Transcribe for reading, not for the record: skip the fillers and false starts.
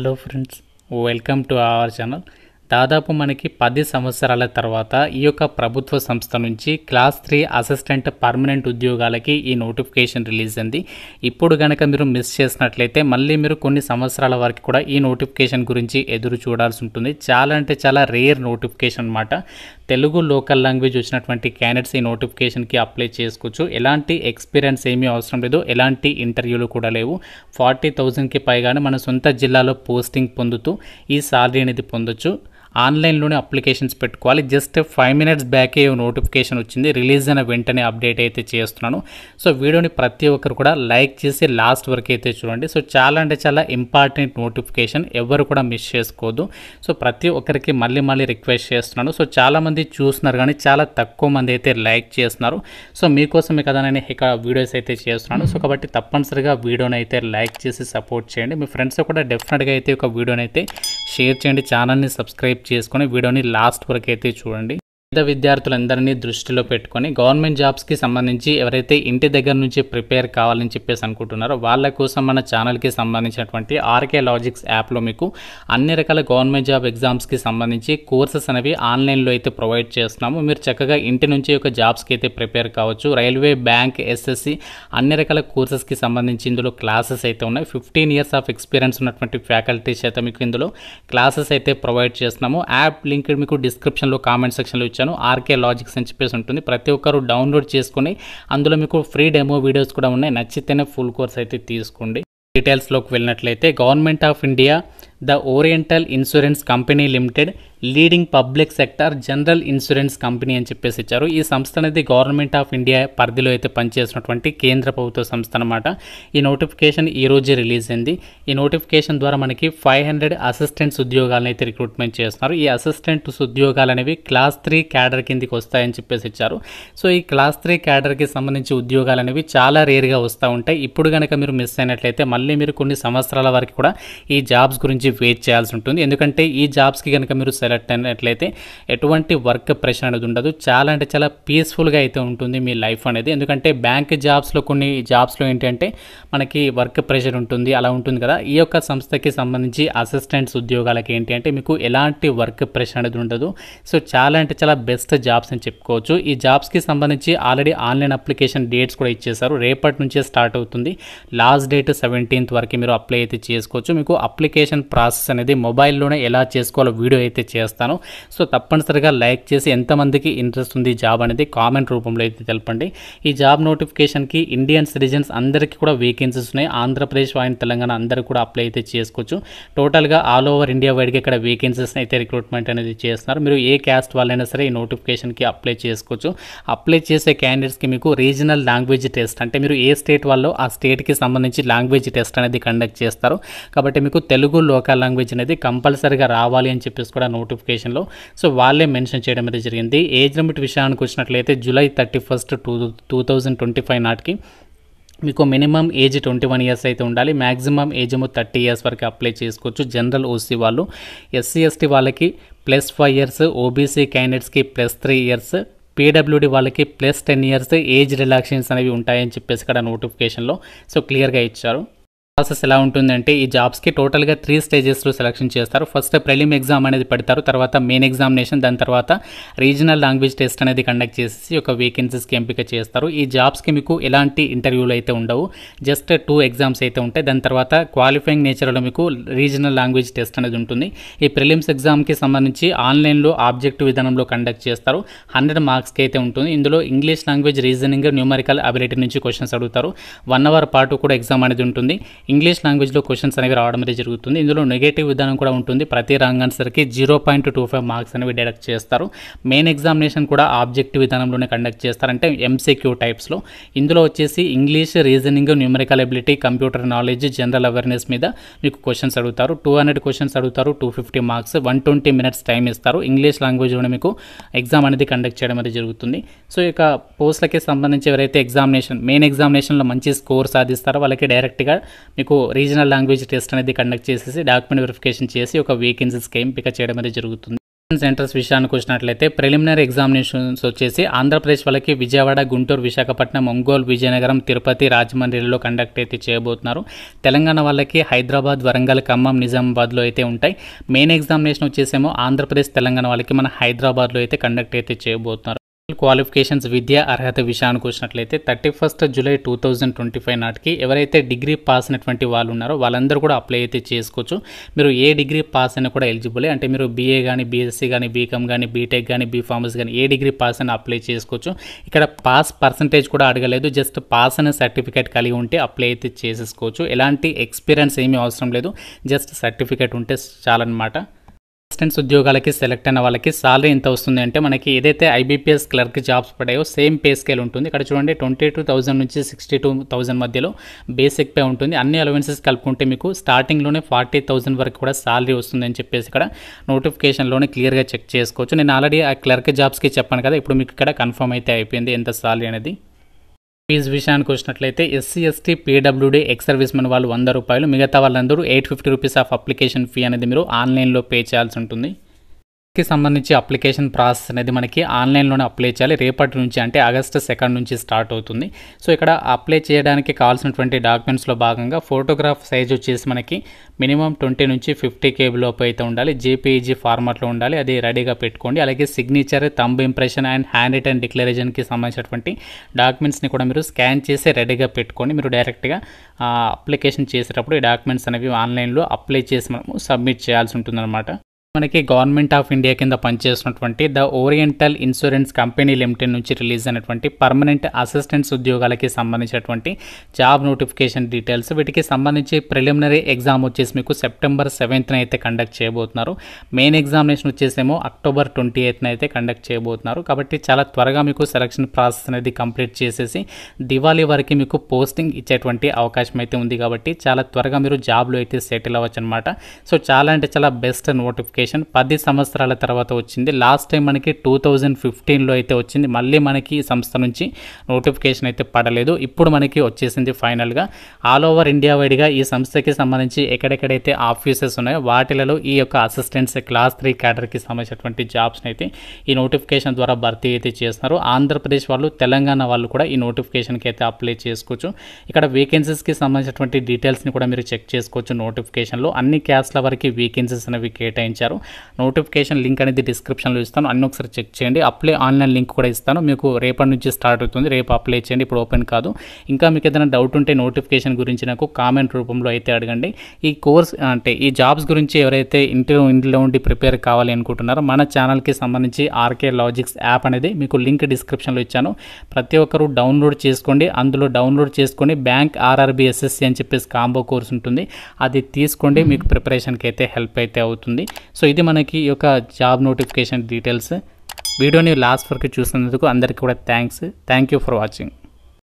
Hello friends, welcome to our channel. దాదాపు మనకి 10 సంవత్సరాల తర్వాత ఈ యొక్క ప్రభుత్వ సంస్థ నుంచి క్లాస్ 3 అసిస్టెంట్ పర్మనెంట్ ఉద్యోగాలకి ఈ నోటిఫికేషన్ రిలీజ్ అయింది. ఇప్పుడు కనుక మీరు మిస్ చేసినట్లయితే మళ్ళీ మీరు కొన్ని సంవత్సరాల వరకు కూడా ఈ నోటిఫికేషన్ గురించి ఎదురు చూడాల్సి ఉంటుంది. చాలా అంటే చాలా రేర్ నోటిఫికేషన్ అన్నమాట. తెలుగు లోకల్ లాంగ్వేజ్ వచ్చినటువంటి క్యాండిడేట్స్ ఈ నోటిఫికేషన్కి అప్లై చేసుకోవచ్చు. ఎలాంటి ఎక్స్పీరియన్స్ ఏమీ అవసరం లేదు, ఎలాంటి ఇంటర్వ్యూలు కూడా లేవు. 40,000కి పైగానే మన సొంత జిల్లాలో పోస్టింగ్ పొందుతూ ఈ సాలరీ అనేది పొందొచ్చు. ఆన్లైన్లోనే అప్లికేషన్స్ పెట్టుకోవాలి. జస్ట్ 5 minutes బ్యాకే నోటిఫికేషన్ వచ్చింది. రిలీజ్ అయిన వెంటనే అప్డేట్ అయితే చేస్తున్నాను. సో వీడియోని ప్రతి ఒక్కరు కూడా లైక్ చేసి లాస్ట్ వరకు అయితే చూడండి. సో చాలా అంటే చాలా ఇంపార్టెంట్ నోటిఫికేషన్, ఎవరు కూడా మిస్ చేసుకోవద్దు. సో ప్రతి ఒక్కరికి మళ్ళీ రిక్వెస్ట్ చేస్తున్నాను. సో చాలామంది చూస్తున్నారు కానీ చాలా తక్కువ మంది అయితే లైక్ చేస్తున్నారు. సో మీకోసమే కదా నేను ఇక్కడ వీడియోస్ అయితే చేస్తున్నాను. సో కాబట్టి తప్పనిసరిగా వీడియోని అయితే లైక్ చేసి సపోర్ట్ చేయండి. మీ ఫ్రెండ్స్ కూడా డెఫినెట్గా అయితే ఒక వీడియోని అయితే షేర్ చేయండి. ఛానల్ని సబ్స్క్రైబ్ చేసుకొని వీడియోని లాస్ట్ వరకు అయితే చూడండి. పేద విద్యార్థులందరినీ దృష్టిలో పెట్టుకొని గవర్నమెంట్ జాబ్స్కి సంబంధించి ఎవరైతే ఇంటి దగ్గర నుంచి ప్రిపేర్ కావాలని చెప్పేసి అనుకుంటున్నారో వాళ్ళ కోసం మన ఛానల్కి సంబంధించినటువంటి ఆర్కే లాజిక్స్ యాప్లో మీకు అన్ని రకాల గవర్నమెంట్ జాబ్ ఎగ్జామ్స్కి సంబంధించి కోర్సెస్ అనేవి ఆన్లైన్లో అయితే ప్రొవైడ్ చేస్తున్నాము. మీరు చక్కగా ఇంటి నుంచి ఒక జాబ్స్కి అయితే ప్రిపేర్ కావచ్చు. రైల్వే, బ్యాంక్, ఎస్ఎస్సి అన్ని రకాల కోర్సెస్కి సంబంధించి ఇందులో క్లాసెస్ అయితే ఉన్నాయి. 15 years ఆఫ్ ఎక్స్పీరియన్స్ ఉన్నటువంటి ఫ్యాకల్టీస్ అయితే మీకు ఇందులో క్లాసెస్ అయితే ప్రొవైడ్ చేస్తున్నాము. యాప్ లింక్ మీకు డిస్క్రిప్షన్లో కామెంట్ సెక్షన్లో ఆర్కే లాజిక్స్ అని చెప్పేసి ఉంటుంది. ప్రతి ఒక్కరు డౌన్లోడ్ చేసుకొని అందులో మీకు ఫ్రీ డెమో వీడియోస్ కూడా ఉన్నాయి. నచ్చితేనే ఫుల్ కోర్స్ అయితే తీసుకోండి. డీటెయిల్స్లోకి వెళ్ళినట్లయితే government of India, the oriental insurance company limited, leading public sector general insurance company అని చెప్పేసి ఇచ్చారు. ఈ సంస్థ అనేది గవర్నమెంట్ ఆఫ్ ఇండియా పరిధిలో అయితే పనిచేసినటువంటి కేంద్ర ప్రభుత్వ సంస్థ అనమాట. ఈ నోటిఫికేషన్ ఈ రోజే రిలీజ్ అయింది. ఈ నోటిఫికేషన్ ద్వారా మనకి 500 అసిస్టెంట్స్ ఉద్యోగాలను అయితే రిక్రూట్మెంట్ చేస్తున్నారు. ఈ అసిస్టెంట్స్ ఉద్యోగాలు అనేవి క్లాస్ 3 క్యాడర్ కిందకి వస్తాయని చెప్పేసి ఇచ్చారు. సో ఈ క్లాస్ 3 క్యాడర్కి సంబంధించి ఉద్యోగాలు అనేవి చాలా రేర్గా వస్తూ ఉంటాయి. ఇప్పుడు కనుక మీరు మిస్ అయినట్లయితే మళ్ళీ మీరు కొన్ని సంవత్సరాల వరకు కూడా ఈ జాబ్స్ గురించి వెయిట్ చేయాల్సి ఉంటుంది. ఎందుకంటే ఈ జాబ్స్కి కనుక మీరు సెలెక్ట్ అయినట్లయితే ఎటువంటి వర్క్ ప్రెషర్ అనేది ఉండదు. చాలా అంటే చాలా పీస్ఫుల్గా అయితే ఉంటుంది మీ లైఫ్ అనేది. ఎందుకంటే బ్యాంక్ జాబ్స్లో కొన్ని జాబ్స్లో ఏంటంటే మనకి వర్క్ ప్రెషర్ ఉంటుంది, అలా ఉంటుంది కదా. ఈ యొక్క సంస్థకి సంబంధించి అసిస్టెంట్స్ ఉద్యోగాలకి ఏంటి అంటే మీకు ఎలాంటి వర్క్ ప్రెషర్ అనేది ఉండదు. సో చాలా అంటే చాలా బెస్ట్ జాబ్స్ అని చెప్పుకోవచ్చు. ఈ జాబ్స్కి సంబంధించి ఆల్రెడీ ఆన్లైన్ అప్లికేషన్ డేట్స్ కూడా ఇచ్చేసారు. రేపటి నుంచే స్టార్ట్ అవుతుంది. లాస్ట్ డేట్ 17th వరకు మీరు అప్లై అయితే చేసుకోవచ్చు. మీకు అప్లికేషన్ ప్రాసెస్ అనేది మొబైల్లోనే ఎలా చేసుకోవాలో వీడియో అయితే చేస్తాను. సో తప్పనిసరిగా లైక్ చేసి ఎంతమందికి ఇంట్రెస్ట్ ఉంది జాబ్ అనేది కామెంట్ రూపంలో అయితే తెలపండి. ఈ జాబ్ నోటిఫికేషన్కి ఇండియన్ సిటిజన్స్ అందరికీ కూడా వేకెన్సీస్ ఉన్నాయి. ఆంధ్రప్రదేశ్ అండ్ తెలంగాణ అందరూ కూడా అప్లై అయితే చేసుకోవచ్చు. టోటల్గా ఆల్ ఓవర్ ఇండియా వైడ్గా ఇక్కడ వేకెన్సీస్ అయితే రిక్రూట్మెంట్ అనేది చేస్తున్నారు. మీరు ఏ క్యాస్ట్ వాళ్ళైనా సరే ఈ నోటిఫికేషన్కి అప్లై చేసుకోవచ్చు. అప్లై చేసే క్యాండిడేట్స్కి మీకు రీజనల్ లాంగ్వేజ్ టెస్ట్, అంటే మీరు ఏ స్టేట్ వాళ్ళో ఆ స్టేట్కి సంబంధించి లాంగ్వేజ్ టెస్ట్ అనేది కండక్ట్ చేస్తారు. కాబట్టి మీకు తెలుగు లోకల్ లాంగ్వేజ్ అనేది కంపల్సరీగా రావాలి అని చెప్పేసి కూడా నోటిఫికేషన్లో సో వాళ్ళే మెన్షన్ చేయడం అనేది జరిగింది. ఏజ్ లిమిట్ విషయానికి వచ్చినట్లయితే July 31st, 2025 నాటికి మీకు మినిమం ఏజ్ 21 years అయితే ఉండాలి. మ్యాక్సిమం ఏజ్ ఏమో 30 years వరకు అప్లై చేసుకోవచ్చు. జనరల్ ఓసీ వాళ్ళు, ఎస్సీ ఎస్టీ వాళ్ళకి +5 years, ఓబీసీ క్యాండిడేట్స్కి +3 years, పీడబ్ల్యూడి వాళ్ళకి +10 years ఏజ్ రిలాక్సేషన్స్ అనేవి ఉంటాయని చెప్పేసి ఇక్కడ నోటిఫికేషన్లో సో క్లియర్గా ఇచ్చారు. ప్రాసెస్ ఎలా ఉంటుందంటే ఈ జాబ్స్కి టోటల్గా 3 stagesలో సెలక్షన్ చేస్తారు. ఫస్ట్ ప్రిలిమ్ ఎగ్జామ్ అనేది పెడతారు, తర్వాత మెయిన్ ఎగ్జామినేషన్, దాని తర్వాత రీజనల్ లాంగ్వేజ్ టెస్ట్ అనేది కండక్ట్ చేసి ఒక వేకెన్సీస్కి ఎంపిక చేస్తారు. ఈ జాబ్స్కి మీకు ఎలాంటి ఇంటర్వ్యూలు అయితే ఉండవు, జస్ట్ 2 exams అయితే ఉంటాయి. దాని తర్వాత క్వాలిఫైయింగ్ నేచర్లో మీకు రీజనల్ లాంగ్వేజ్ టెస్ట్ అనేది ఉంటుంది. ఈ ప్రిలిమ్స్ ఎగ్జామ్కి సంబంధించి ఆన్లైన్లో ఆబ్జెక్టివ్ విధానంలో కండక్ట్ చేస్తారు. 100 marksకి అయితే ఉంటుంది. ఇందులో English language, reasoning, numerical ability నుంచి క్వశ్చన్స్ అడుగుతారు. 1 hour పాటు కూడా ఎగ్జామ్ అనేది ఉంటుంది. ఇంగ్లీష్ లాంగ్వేజ్లో క్వశ్చన్స్ అనేవి రావడం అనేది జరుగుతుంది. ఇందులో నెగటివ్ విధానం కూడా ఉంటుంది. ప్రతి రాంగ్ ఆన్సర్కి 0.25 marks అనేవి డిడక్ట్ చేస్తారు. మెయిన్ ఎగ్జామినేషన్ కూడా ఆబ్జెక్టివ్ విధానంలోనే కండక్ట్ చేస్తారు, అంటే MCQ టైప్స్లో. ఇందులో వచ్చేసి English, reasoning, numerical ability, computer knowledge, general awareness మీద మీకు క్వశ్చన్స్ అడుగుతారు. 200 questions అడుగుతారు. 250 marks, 120 minutes టైం ఇస్తారు. ఇంగ్లీష్ లాంగ్వేజ్లోనే మీకు ఎగ్జామ్ అనేది కండక్ట్ చేయడం అనేది జరుగుతుంది. సో ఇక పోస్టులకి సంబంధించి ఎవరైతే మెయిన్ ఎగ్జామినేషన్లో మంచి స్కోర్ సాధిస్తారో వాళ్ళకి డైరెక్ట్గా మీకు రీజనల్ లాంగ్వేజ్ టెస్ట్ అనేది కండక్ట్ చేసేసి డాక్యుమెంట్ వెరిఫికేషన్ చేసి ఒక వేకెన్సీస్కి ఎంపిక చేయడం అనేది జరుగుతుంది. సెంటర్స్ విషయానికి వచ్చినట్లయితే ప్రిలిమినరీ ఎగ్జామినేషన్స్ వచ్చేసి ఆంధ్రప్రదేశ్ వాళ్ళకి విజయవాడ, గుంటూరు, విశాఖపట్నం, ఒంగోలు, విజయనగరం, తిరుపతి, రాజమండ్రిలో కండక్ట్ అయితే చేయబోతున్నారు. తెలంగాణ వాళ్ళకి హైదరాబాద్, వరంగల్, ఖమ్మం, నిజామాబాద్లో అయితే ఉంటాయి. మెయిన్ ఎగ్జామినేషన్ వచ్చేసేమో ఆంధ్రప్రదేశ్, తెలంగాణ వాళ్ళకి మన హైదరాబాద్లో అయితే కండక్ట్ అయితే చేయబోతున్నారు. క్వాలిఫికేషన్స్ విద్యా అర్హత విషయానికి వచ్చినట్లయితే 31 జూలై 2025 నాటికి ఎవరైతే డిగ్రీ పాస్ అయినటువంటి వాళ్ళు ఉన్నారో వాళ్ళందరూ కూడా అప్లై అయితే చేసుకోవచ్చు. మీరు ఏ డిగ్రీ పాస్ అయినా కూడా ఎలిజిబుల్. అంటే మీరు బీఏ కానీ, బీఎస్సీ కానీ, బీకామ్ కానీ, బీటెక్ కానీ, బీఫార్మసీ కానీ ఏ డిగ్రీ పాస్ అయినా అప్లై చేసుకోవచ్చు. ఇక్కడ పాస్ పర్సంటేజ్ కూడా అడగలేదు, జస్ట్ పాస్ అనే సర్టిఫికేట్ కలిగి ఉంటే అప్లై అయితే చేసేసుకోవచ్చు. ఎలాంటి ఎక్స్పీరియన్స్ ఏమీ అవసరం లేదు, జస్ట్ సర్టిఫికేట్ ఉంటే చాలన్నమాట. అసిస్టెంట్స్ ఉద్యోగాలకి సెలెక్ట్ అయిన వాళ్ళకి సాలరీ ఎంత వస్తుంది అంటే మనకి ఏదైతే ఐబీపీఎస్ క్లర్క్ జాబ్స్ పడాయో సేమ్ పే స్కేల్ ఉంటుంది. ఇక్కడ చూడండి 22,000 నుంచి 62,000 మధ్యలో బేసిక్ పే ఉంటుంది. అన్ని అలవెన్సెస్ కలుపుకుంటే మీకు స్టార్టింగ్లోనే 40,000 వరకు కూడా సాలరీ వస్తుందని చెప్పేసి ఇక్కడ నోటిఫికేషన్లోనే క్లియర్గా చెక్ చేసుకోవచ్చు. నేను ఆల్రెడీ ఆ క్లర్క్ జాబ్స్కి చెప్పాను కదా, ఇప్పుడు మీకు ఇక్కడ కన్ఫర్మ్ అయితే అయిపోయింది ఎంత సాలరీ అనేది. ఫీజు విషయానికి వచ్చినట్లయితే SC, ST, PWD, ex service men వాళ్ళు 100 రూపాయలు, మిగతా వాళ్ళందరూ 850 రూపీస్ ఆఫ్ అప్లికేషన్ ఫీ అనేది మీరు ఆన్లైన్లో పే చేయాల్సి ఉంటుంది. కి సంబంధించి అప్లికేషన్ ప్రాసెస్ అనేది మనకి ఆన్లైన్లోనే అప్లై చేయాలి. రేపటి నుంచి అంటే ఆగస్టు 2 నుంచి స్టార్ట్ అవుతుంది. సో ఇక్కడ అప్లై చేయడానికి కావాల్సినటువంటి డాక్యుమెంట్స్లో భాగంగా ఫోటోగ్రాఫ్ సైజ్ వచ్చేసి మనకి మినిమం 20 నుంచి 50 KB లోపు అయితే ఉండాలి. జేపీఈజీ ఫార్మాట్లో ఉండాలి, అది రెడీగా పెట్టుకోండి. అలాగే signature, thumb impression and hand written డిక్లరేషన్కి సంబంధించినటువంటి డాక్యుమెంట్స్ని కూడా మీరు స్కాన్ చేసి రెడీగా పెట్టుకోండి. మీరు డైరెక్ట్గా అప్లికేషన్ చేసేటప్పుడు ఈ డాక్యుమెంట్స్ అనేవి ఆన్లైన్లో అప్లై చేసి మనము సబ్మిట్ చేయాల్సి ఉంటుందన్నమాట. మనకి గవర్నమెంట్ ఆఫ్ ఇండియా కింద పనిచేస్తున్నటువంటి the oriental insurance company limited నుంచి రిలీజ్ అయినటువంటి పర్మనెంట్ అసిస్టెంట్స్ ఉద్యోగాలకి సంబంధించినటువంటి జాబ్ నోటిఫికేషన్ డీటెయిల్స్. వీటికి సంబంధించి ప్రిలిమినరీ ఎగ్జామ్ వచ్చేసి మీకు సెప్టెంబర్ 7th అయితే కండక్ట్ చేయబోతున్నారు. మెయిన్ ఎగ్జామినేషన్ వచ్చేసేమో అక్టోబర్ 28th అయితే కండక్ట్ చేయబోతున్నారు. కాబట్టి చాలా త్వరగా మీకు సెలక్షన్ ప్రాసెస్ అనేది కంప్లీట్ చేసేసి దివాళీ వరకు మీకు పోస్టింగ్ ఇచ్చేటువంటి అవకాశం అయితే ఉంది. కాబట్టి చాలా త్వరగా మీరు జాబ్లో అయితే సెటిల్ అవ్వచ్చు అనమాట. సో చాలా అంటే చాలా బెస్ట్ నోటిఫికేషన్. 10 సంవత్సరాల తర్వాత వచ్చింది. లాస్ట్ టైం మనకి 2015లో అయితే వచ్చింది. మళ్ళీ మనకి ఈ సంస్థ నుంచి నోటిఫికేషన్ అయితే పడలేదు. ఇప్పుడు మనకి వచ్చేసింది ఫైనల్గా. ఆల్ ఓవర్ ఇండియా వైడ్గా ఈ సంస్థకి సంబంధించి ఎక్కడెక్కడైతే ఆఫీసెస్ ఉన్నాయో వాటిలలో ఈ యొక్క అసిస్టెంట్స్ క్లాస్ 3 క్యాడర్కి సంబంధించినటువంటి జాబ్స్ని అయితే ఈ నోటిఫికేషన్ ద్వారా భర్తీ అయితే చేస్తున్నారు. ఆంధ్రప్రదేశ్ వాళ్ళు, తెలంగాణ వాళ్ళు కూడా ఈ నోటిఫికేషన్కి అయితే అప్లై చేసుకోవచ్చు. ఇక్కడ వేకెన్సీస్కి సంబంధించినటువంటి డీటెయిల్స్ని కూడా మీరు చెక్ చేసుకోవచ్చు. నోటిఫికేషన్లో అన్ని క్యాస్ట్ల వరకు వేకెన్సీస్ అనేవి కేటాయించారు. నోటిఫికేషన్ లింక్ అనేది డిస్క్రిప్షన్లో ఇస్తాను, అన్ని ఒకసారి చెక్ చేయండి. అప్లై ఆన్లైన్ లింక్ కూడా ఇస్తాను, మీకు రేపటి నుంచి స్టార్ట్ అవుతుంది. రేపు అప్లై చేయండి, ఇప్పుడు ఓపెన్ కాదు. ఇంకా మీకు ఏదైనా డౌట్ ఉంటే నోటిఫికేషన్ గురించి నాకు కామెంట్ రూపంలో అయితే అడగండి. ఈ కోర్స్ అంటే ఈ జాబ్స్ గురించి ఎవరైతే ఇంట్లో ఉండి ప్రిపేర్ కావాలి అనుకుంటున్నారో మన ఛానల్కి సంబంధించి ఆర్కే లాజిక్స్ యాప్ అనేది మీకు లింక్ డిస్క్రిప్షన్లో ఇచ్చాను. ప్రతి ఒక్కరూ డౌన్లోడ్ చేసుకోండి. అందులో డౌన్లోడ్ చేసుకొని బ్యాంక్ ఆర్ఆర్బీ ఎస్ఎస్సి అని చెప్పేసి కాంబో కోర్స్ ఉంటుంది, అది తీసుకోండి. మీకు ప్రిపరేషన్కి అయితే హెల్ప్ అయితే అవుతుంది. సో ఇది మనకి ఈ యొక్క జాబ్ నోటిఫికేషన్ డీటెయిల్స్. వీడియోని లాస్ట్ వరకు చూసినందుకు అందరికీ కూడా థ్యాంక్ యూ ఫర్ వాచింగ్.